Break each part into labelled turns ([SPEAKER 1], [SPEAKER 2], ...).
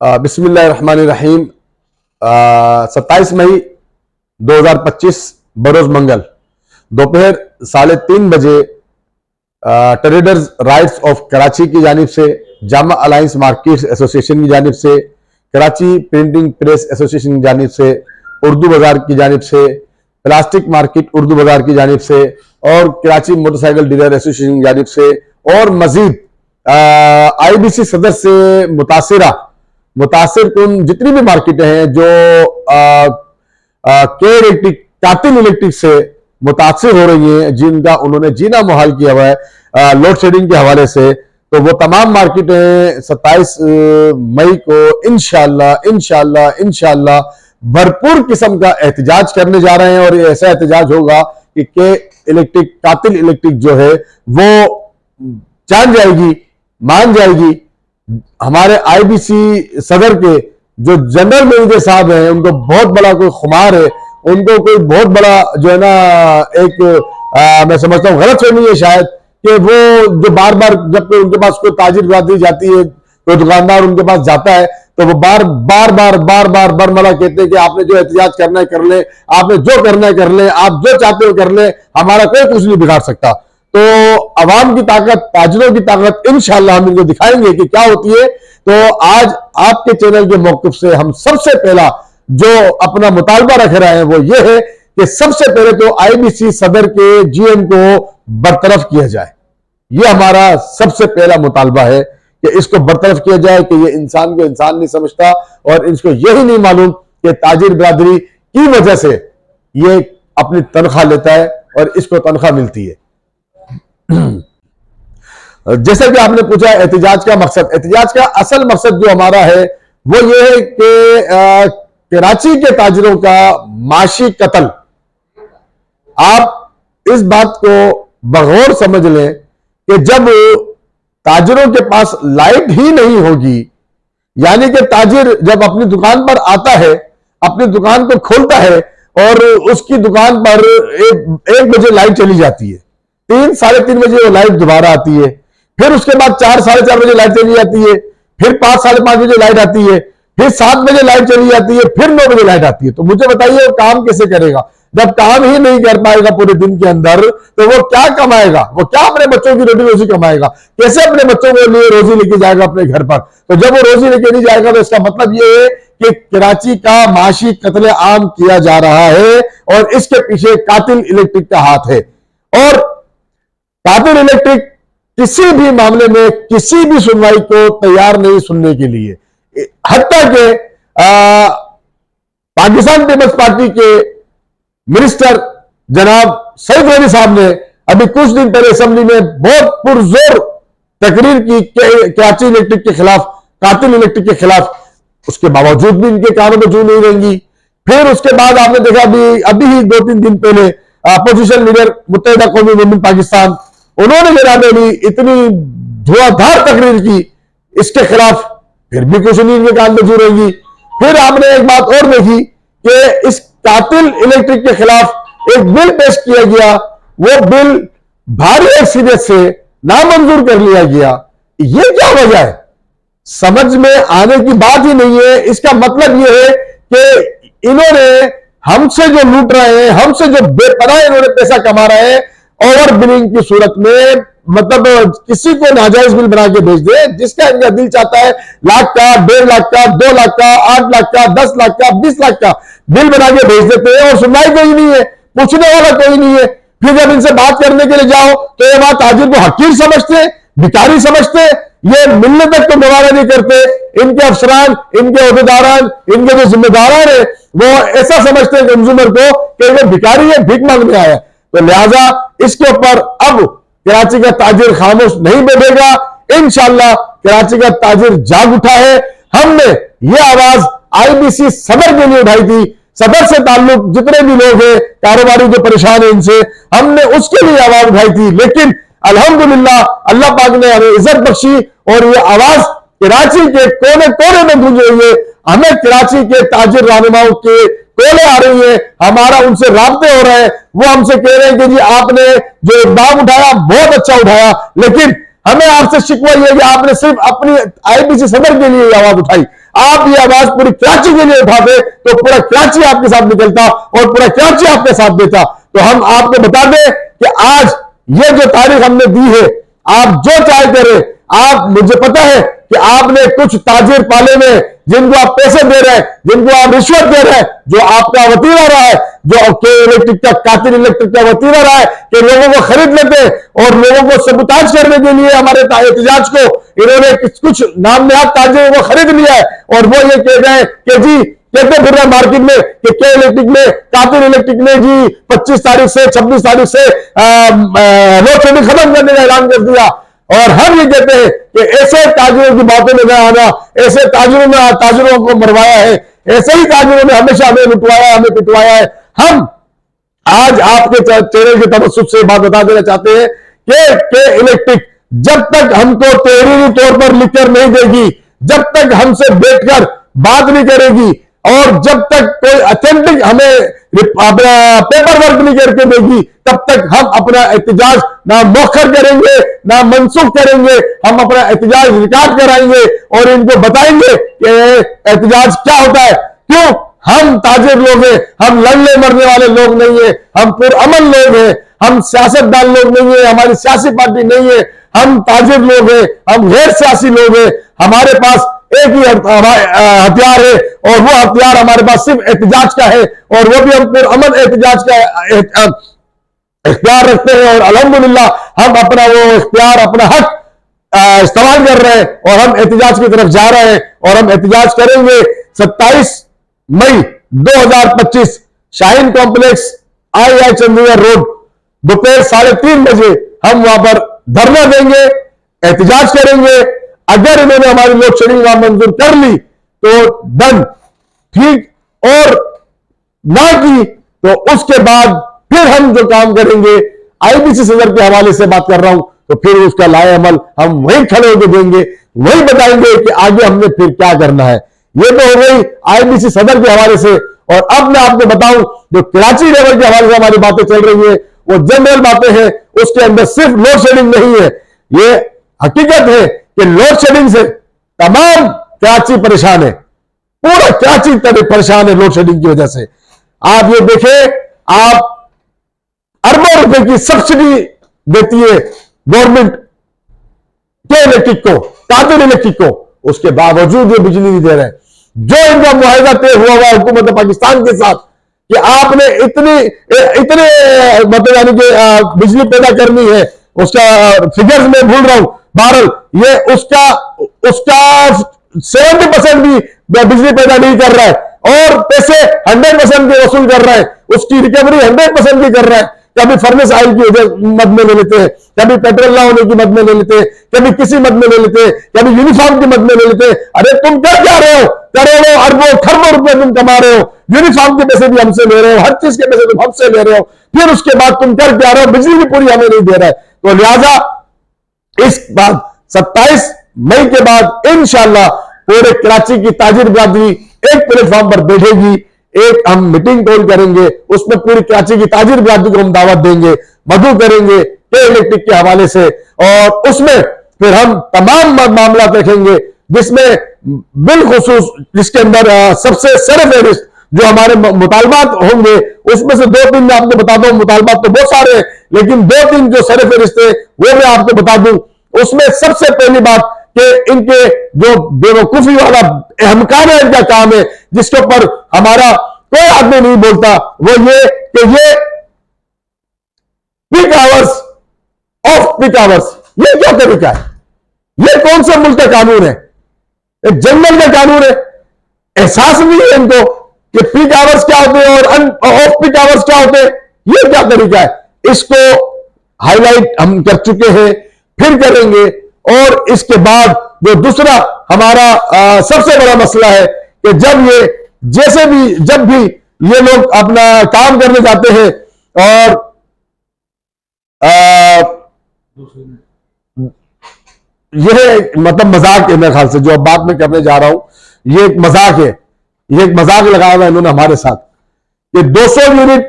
[SPEAKER 1] बिस्मिल्लाहिर्रहमानिर्रहीम। 27 मई 2025 बरोज मंगल दोपहर 3:30 बजे ट्रेडर्स राइट्स ऑफ कराची की जानिब से, जामा अलायंस मार्केट्स एसोसिएशन की जानिब से, कराची प्रिंटिंग प्रेस एसोसिएशन की जानिब से, उर्दू बाजार की जानिब से, प्लास्टिक मार्केट उर्दू बाजार की जानिब से और कराची मोटरसाइकिल डीलर एसोसिएशन की जानिब से और मजीद IBC सदर से मुतासिर कुन जितनी भी मार्केटें हैं जो के इलेक्ट्रिक कातिल इलेक्ट्रिक से मुतासिर हो रही हैं, जिनका उन्होंने जीना मुहाल किया हुआ है लोड शेडिंग के हवाले से, तो वो तमाम मार्केटें 27 मई को इंशाअल्लाह भरपूर किस्म का एहतजाज करने जा रहे हैं। और ये ऐसा एहतजाज होगा कि के इलेक्ट्रिक कातिल इलेक्ट्रिक जो है वो जान जाएगी, मान जाएगी। हमारे IBC सदर के जो जनरल मैनेजर साहब हैं, उनको बहुत बड़ा कोई खुमार है, उनको कोई बहुत बड़ा जो है ना एक मैं समझता हूँ गलतफहमी है शायद, कि वो जो बार बार जब उनके पास कोई ताजिर बिरादरी जाती है, कोई दुकानदार उनके पास जाता है, तो वो बार बार बरमला कहते हैं कि आपने जो एहतजाज करना है कर ले, आपने जो करना है कर ले, आप जो चाहते हो कर ले, हमारा कोई कुछ नहीं बिगाड़ सकता। तो अवाम की ताकत, ताजिरों की ताकत इंशाअल्लाह हम इनको दिखाएंगे कि क्या होती है। तो आज आपके चैनल के मौक़िफ़ से हम सबसे पहला जो अपना मुतालबा रख रहे हैं वो ये है कि सबसे पहले तो IBC सदर के GM को बरतरफ किया जाए। ये हमारा सबसे पहला मुतालबा है कि इसको बरतरफ किया जाए, कि ये इंसान को इंसान नहीं समझता और इसको यही नहीं मालूम कि ताजिर बिरादरी की वजह से ये अपनी तनख्वाह लेता है और इसको तनख्वाह मिलती है। जैसा कि आपने पूछा एहतजाज का मकसद, एहतजाज का असल मकसद जो हमारा है वो ये है कि कराची के ताजिरों का माशी कत्ल, आप इस बात को बगौर समझ लें कि जब ताजिरों के पास लाइट ही नहीं होगी, यानी कि ताजिर जब अपनी दुकान पर आता है, अपनी दुकान को खोलता है और उसकी दुकान पर 1 बजे लाइट चली जाती है, 3 साढ़े 3 बजे वो लाइट दोबारा आती है, फिर उसके बाद 4 साढ़े 4 बजे लाइट चली जाती है, फिर 5 साढ़े 5 बजे लाइट आती है, फिर 7 बजे लाइट चली जाती है, फिर 9 बजे लाइट आती है। तो मुझे बताइए वो काम कैसे करेगा? जब काम ही नहीं कर पाएगा पूरे दिन के अंदर, तो वो क्या कमाएगा? वो क्या अपने बच्चों की रोटी रोजी कमाएगा? कैसे अपने बच्चों के लिए रोजी लेके जाएगा अपने घर पर? तो जब वो रोजी लेके नहीं जाएगा तो इसका मतलब ये है कि कराची का माशी कत्ले आम किया जा रहा है और इसके पीछे कातिल इलेक्ट्रिक का हाथ है। और कातिल इलेक्ट्रिक किसी भी मामले में किसी भी सुनवाई को तैयार नहीं सुनने के लिए, हत्ता के पाकिस्तान पीपल्स पार्टी के मिनिस्टर जनाब सईद रवि साहब ने अभी कुछ दिन पहले असेंबली में बहुत पुरजोर तकरीर की कराची इलेक्ट्रिक के खिलाफ, कातिल इलेक्ट्रिक के खिलाफ, उसके बावजूद भी इनके कानों में जू नहीं रहेंगी। फिर उसके बाद आपने देखा अभी ही 2-3 दिन पहले अपोजिशन लीडर मुत्तहिदा कौमी मोमिन पाकिस्तान, उन्होंने जनाब अली इतनी धुआंधार तकरीर की इसके खिलाफ, फिर भी कुछ नहीं इनके कान में जू रहेंगी। फिर आपने एक बात और देखी कि इस कातिल इलेक्ट्रिक के खिलाफ एक बिल पेश किया गया, वो बिल भारी अक्सरियत से नामंजूर कर लिया गया। ये क्या वजह है? समझ में आने की बात ही नहीं है। इसका मतलब यह है कि इन्होंने हमसे जो लूट रहे हैं, हमसे जो बेपनाह इन्होंने पैसा कमा रहे हैं, ओवर बिलिंग की सूरत में, मतलब किसी को नाजायज बिल बना के भेज दे, जिसका इनका दिल चाहता है लाख का, 1.5 लाख का, 2 लाख का, 8 लाख का, 10 लाख का, 20 लाख का बिल बना के भेज देते हैं और सुनवाई कोई नहीं है, पूछने वाला कोई नहीं है। फिर जब इनसे बात करने के लिए जाओ तो ये बात ताजिर को हकीर समझते, भिखारी समझते, ये मिलने तक तो गवारा नहीं करते। इनके अफसरान, इनके अहदेदारान, इनके जो जिम्मेदारान है वो ऐसा समझते हैं कंज्यूमर को कि वो भिखारी है, भीख मांगने आया। तो लिहाजा इसके ऊपर अब कराची का ताजिर खामोश नहीं बैठेगा। इंशाअल्लाह कराची का ताजिर जाग उठा है। हमने ये आवाज IBC सदर के लिए उठाई थी, सदर से ताल्लुक जितने भी लोग हैं, कारोबारी जो परेशान है इनसे, हमने उसके लिए आवाज उठाई थी। लेकिन अल्हम्दुलिल्लाह अल्लाह पाक ने हमें इज्जत बख्शी और ये आवाज कराची के कोने कोने में गूंज रही है। हमें कराची के ताजिर रहनुमाओं के कॉलें आ रही है, हमारा उनसे राब्ते हो रहे हैं, वो हमसे कह रहे हैं कि जी आपने जो इक़दाम उठाया बहुत अच्छा उठाया, लेकिन हमें आपसे शिकवा यह कि आपने सिर्फ अपनी आईबीसी सदर के लिए आवाज उठाई। आप ये आवाज पूरी कराची के लिए उठाते तो पूरा कराची आपके साथ निकलता और पूरा कराची आपके साथ देता। तो हम आपको बता दें कि आज ये जो तारीख हमने दी है, आप जो चाहे करें। आप, मुझे पता है कि आपने कुछ ताजिर पाले में जिनको आप पैसे दे रहे हैं, जिनको आप रिश्वत दे रहे हैं, जो आपका वतीरा रहा है, जो के इलेक्ट्रिक का, कातिल इलेक्ट्रिक का वतीरा रहा है कि लोगों को खरीद लेते हैं और लोगों को सबूताज करने के लिए हमारे एहतजाज को इन्होंने कुछ नाम नहाद ताजिरों को खरीद लिया है। और वो ये कह रहे हैं कि जी, कहते फिर रहे मार्केट में कि के इलेक्ट्रिक ने, कातिल इलेक्ट्रिक ने जी 25 तारीख से 26 तारीख से लोड शेडिंग खत्म करने का ऐलान कर दिया। और हम ये कहते हैं कि ऐसे ताजिरों की बातों में न आना, ऐसे ताजिरों को मरवाया है, ऐसे ही ताजिरों ने हमेशा हमें लुटवाया, हमें पिटवाया है। हम आज आपके चैनल के तवज्जुह से बात बता देना चाहते हैं कि इलेक्ट्रिक जब तक हमको तहरीरी तौर पर लिखकर नहीं देगी, जब तक हमसे बैठकर बात नहीं करेगी और जब तक कोई ऑथेंटिक हमें अपना पेपर वर्क नहीं करके देगी, तब तक हम अपना एहतजाज ना मौखर करेंगे ना मनसूख करेंगे। हम अपना एहतजाज रिकॉर्ड कराएंगे और इनको बताएंगे कि एहतजाज क्या होता है। क्यों? हम ताजिर लोग हैं, हम लड़ने मरने वाले लोग नहीं है, हम पुरअमन लोग हैं, हम सियासतदान लोग नहीं है, हमारी सियासी पार्टी नहीं है, हम ताजिर लोग हैं, हम गैर सियासी लोग हैं। हमारे पास एक ही हथियार है और वो हथियार हमारे पास सिर्फ एहतजाज का है और वो भी हम पुरअमन एहतजाज का इख्तियार रखते हैं। और अल्हम्दुलिल्लाह हम अपना वो इख्तियार, अपना हक इस्तेमाल कर रहे हैं और हम एहतजाज की तरफ जा रहे हैं और हम एहतजाज करेंगे 27 मई 2025 Shaheen complex I Chandigarh road दोपहर 3:30 बजे हम वहां पर धरना देंगे, एहतजाज करेंगे। अगर इन्होंने हमारी लोड शेडिंग मंजूर कर ली तो डन, ठीक, और ना की तो उसके बाद फिर हम जो काम करेंगे, आईबीसी सदर के हवाले से बात कर रहा हूं, तो फिर उसका लाए अमल हम वहीं खड़े होकर देंगे, वहीं बताएंगे कि आगे हमने फिर क्या करना है। ये तो हो गई आईबीसी सदर के हवाले से। और अब मैं आपको बताऊं, जो कराची लेवल के हवाले से हमारी बातें चल रही है वो जनरल बातें हैं, उसके अंदर सिर्फ लोड शेडिंग नहीं है। ये हकीकत है कि लोड शेडिंग से तमाम कराची परेशान है, पूरा कराची परेशान है लोड शेडिंग की वजह से। आप ये देखें, आप अरबों रुपए की सब्सिडी देती है गवर्नमेंट के इलेक्ट्रिक को, कातिल इलेक्ट्रिक को, उसके बावजूद ये बिजली नहीं दे रहे हैं। जो इनका मुआहदा तय हुआ हुआ हुकूमत पाकिस्तान के साथ कि आपने इतने मतलब यानी कि बिजली पैदा करनी है, उसका फिगर्स में भूल रहा हूं, बहरहाल ये उसका 70% भी बिजली पैदा नहीं कर रहा है और पैसे 100% के वसूल कर रहा है, उसकी रिकवरी 100% की कर रहा है। कभी फर्नेस ऑयल की मद में ले लेते हैं, कभी पेट्रोल ना होने की मद में ले लेते हैं, कभी किसी मद में ले लेते हैं, कभी यूनिफॉर्म की मद में ले लेते हैं। अरे तुम कर क्या रहे हो? करोड़ों अरबों खरबों रुपए तुम कमा रहे हो, यूनिफॉर्म के पैसे भी हमसे ले रहे हो, हर चीज के पैसे तुम हमसे ले रहे हो, फिर उसके बाद तुम कर क्या रहे हो? बिजली भी पूरी हमें नहीं दे रहा है। तो लिहाजा इस बात 27 मई के बाद इंशाअल्लाह पूरे कराची की ताजिर बिरादरी एक प्लेटफॉर्म पर बैठेगी, एक हम मीटिंग कॉल करेंगे, उसमें पूरी कराची की ताजिर बिरादरी को हम दावत देंगे, मदू करेंगे के इलेक्ट्रिक के हवाले से, और उसमें फिर हम तमाम मामला रखेंगे जिसमें बिलखुसूस जिसके अंदर सबसे सरफहरिस्त जो हमारे मुतालबात होंगे, उसमें से 2-3 मैं आपको बता दूं। मुतालबात तो बहुत सारे हैं लेकिन 2-3 जो सरफहरिस्त है वो मैं आपको बता दूं। उसमें सबसे पहली बात कि इनके जो बेवकूफी वाला अहमकाना इनका काम है, जिसके ऊपर हमारा कोई आदमी नहीं बोलता, वो ये कि ये peak hours, off peak hours, ये क्या तरीका है? ये कौन सा मुल्क का कानून है? एक जंगल का कानून है। एहसास नहीं है इनको कि पीक आवर्स क्या होते हैं और ऑफ पीक आवर्स क्या होते हैं। ये क्या तरीका है? इसको हाईलाइट हम कर चुके हैं, फिर करेंगे। और इसके बाद जो दूसरा हमारा सबसे बड़ा मसला है कि जब भी ये लोग अपना काम करने जाते हैं और यह मतलब मजाक है मेरे ख्याल से, जो अब बात में करने जा रहा हूं ये एक मजाक है, ये एक मजाक लगाया हुआ इन्होंने हमारे साथ कि 200 यूनिट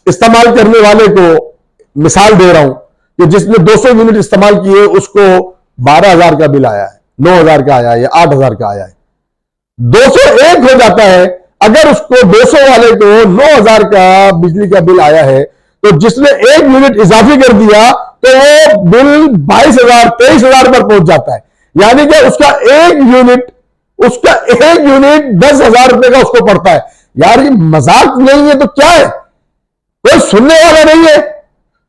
[SPEAKER 1] इस्तेमाल करने वाले को मिसाल दे रहा हूं कि जिसने 200 यूनिट इस्तेमाल किए उसको 12,000 का बिल आया है, 9,000 का आया है या 8,000 का आया है, 201 हो जाता है। अगर उसको 200 वाले को 9,000 का बिजली का बिल आया है, तो जिसने 1 यूनिट इजाफी कर दिया तो वो बिल 22,000 23,000 पर पहुंच जाता है। यानी कि उसका एक यूनिट 10,000 रुपए का उसको पड़ता है। यार ये मजाक नहीं है तो क्या है? कोई सुनने वाला नहीं है,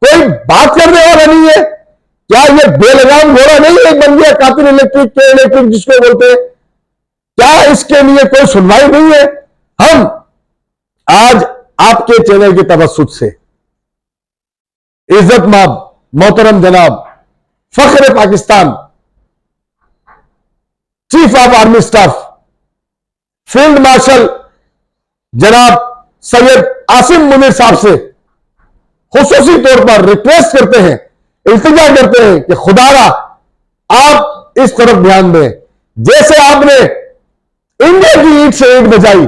[SPEAKER 1] कोई बात करने वाला नहीं है। क्या ये बेलगाम घोड़ा नहीं है बन गया कातिल इलेक्ट्रिक जिसको बोलते हैं? क्या इसके लिए कोई सुनवाई नहीं है? हम आज आपके चैनल की तवज्जुह से इज्जत माब मोहतरम जनाब फख्र Pakistan chief of army staff field marshal जनाब सैयद आसिम मुनीर साहब से खुसूसी तौर पर रिक्वेस्ट करते हैं, इल्तिजा करते हैं कि खुदारा आप इस तरफ ध्यान दें। जैसे आपने इंडिया की ईट से ईट बजाई,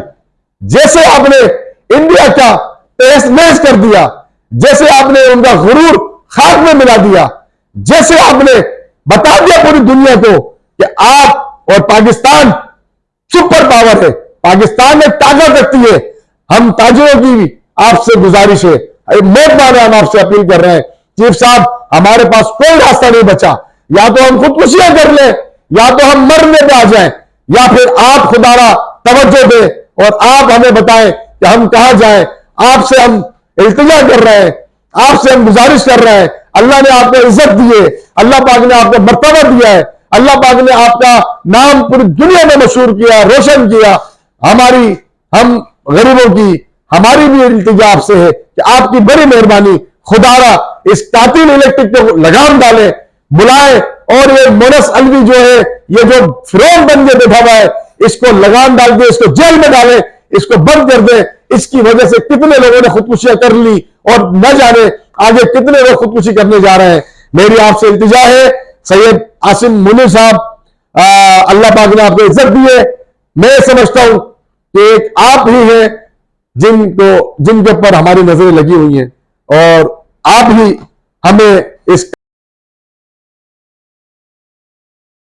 [SPEAKER 1] जैसे आपने इंडिया का तहस नहस कर दिया, जैसे आपने उनका गुरूर खाक में मिला दिया, जैसे आपने बता दिया पूरी दुनिया को कि आप और पाकिस्तान सुपर पावर है, पाकिस्तान में ताकत रखती है। हम ताजिरों की आपसे गुजारिश है, मेहरबान हम आपसे अपील कर रहे हैं चीफ साहब, हमारे पास कोई रास्ता नहीं बचा। या तो हम खुदकुशियां कर लें, या तो हम मरने पे आ जाएं, या फिर आप खुदारा तवज्जो दें और आप हमें बताएं कि हम कहां जाएं। आपसे हम इल्तिजा कर रहे हैं, आपसे हम गुजारिश कर रहे हैं। अल्लाह ने आपको इज्जत दी है, अल्लाह पाक ने आपको मर्तबा दिया है, अल्लाह पाक ने आपका नाम पूरी दुनिया में मशहूर किया, रोशन किया। हम गरीबों की हमारी भी इल्तिजा आपसे है कि आपकी बड़ी मेहरबानी खुदारा इस कातिल इलेक्ट्रिक को लगाम डाले, बुलाए और ये मोनस अलवी जो है, ये जो फिरौन बन के बैठा हुआ है, इसको लगाम डाल के इसको जेल में डाले, इसको बंद कर दे। इसकी वजह से कितने लोगों ने खुदकुशियां कर ली और न जाने आगे कितने लोग खुदकुशी करने जा रहे हैं। मेरी आपसे इल्तिजा है सैयद आसिम मुनीर साहब, अल्लाह पाक ने आपको इज्जत दी है। मैं समझता हूं कि एक आप ही हैं जिनके ऊपर हमारी नजरें लगी हुई हैं और आप ही हमें इस